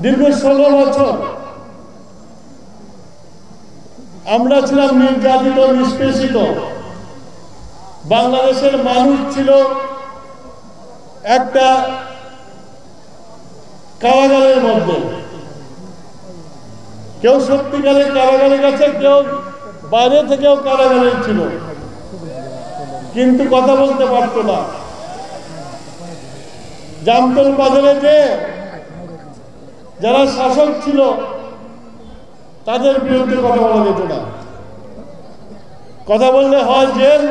দীর্ঘ 16 বছর আমরা ছিলাম নির্যাতিত, নিষ্পেষিত। বাংলাদেশের মানুষ ছিল একটা কারাগারের মধ্যে। কেউ সত্যিকারের কারাগারে গেছে, কেউ বাইরে থেকেও কারাগারে ছিল, কিন্তু কথা বলতে পারত না। জামতল বাজারে যে যারা শাসক ছিল তাদের বিরুদ্ধে কথা বলা যেত না। কথা বললে হয় জেল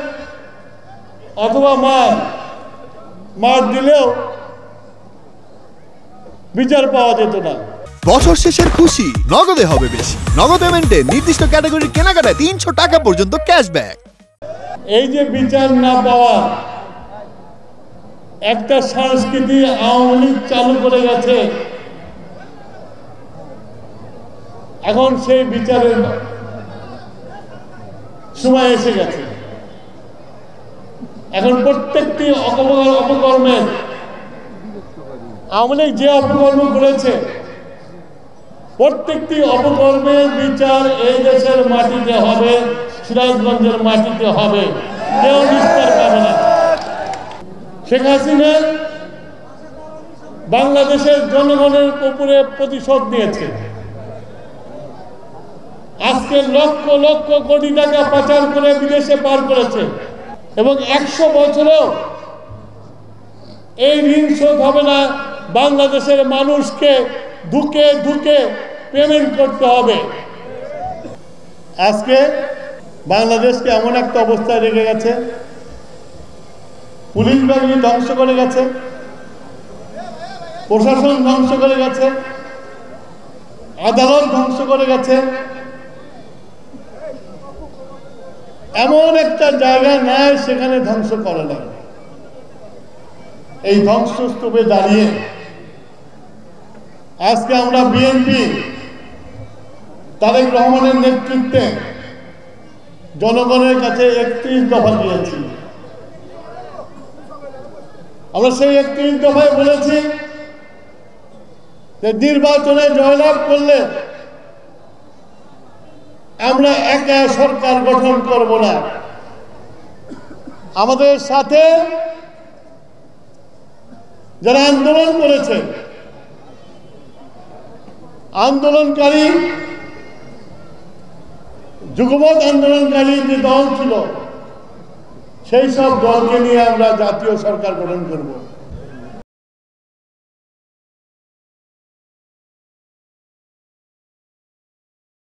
অথবা মার দিলেও বিচার পাওয়া যেত না। বছর শেষের খুশি নগদে হবে বেশি। নগদ পেমেন্টে নির্দিষ্ট ক্যাটাগরির কেনাকাটায় 300 টাকা পর্যন্ত ক্যাশব্যাক। এই যে বিচার না পাওয়া একটা সংস্কৃতি আওয়ামী লীগ চালু করে গেছে, এখন সেই বিচারের সময় এসে গেছে। এখন প্রত্যেকটি অপকর্মের আওয়ামী লীগ যে অপকর্ম করেছে প্রত্যেকটি অপকর্মের বিচার এই দেশের মাটিতে হবে, সিরাজগঞ্জের মাটিতে হবে, কেউ নিস্তার পাবে না। শেখ হাসিনা বাংলাদেশের জনগণের উপরে প্রতিশোধ নিয়েছে। আজকে লক্ষ লক্ষ কোটি টাকা পাচার করে বিদেশে পার করেছে এবং 100 বছরেও এই ঋণ শোধ হবে না। বাংলাদেশের মানুষকে ধুকে ধুকে পেমেন্ট করতে হবে। আজকে বাংলাদেশকে এমন একটা অবস্থায় রেখে গেছে, পুলিশ বাহিনী ধ্বংস করে গেছে, প্রশাসন ধ্বংস করে গেছে, আদালত ধ্বংস করে গেছে। এমন একটা জায়গা নাই সেখানে ধ্বংস করে না। এই ধ্বংসস্তূপে দাঁড়িয়ে আজকে আমরা বিএনপি তারেক রহমানের নেতৃত্বে জনগণের কাছে 31 দফা দিয়েছি। আমরা সেই 31 দফায় বলেছি যে নির্বাচনে জয়লাভ করলে আমরা একা সরকার গঠন করব না, আমাদের সাথে যারা আন্দোলন করেছে, আন্দোলনকারী যুগপৎ আন্দোলনকারী যে দল ছিল সেই সব দলকে নিয়ে আমরা জাতীয় সরকার গঠন করব।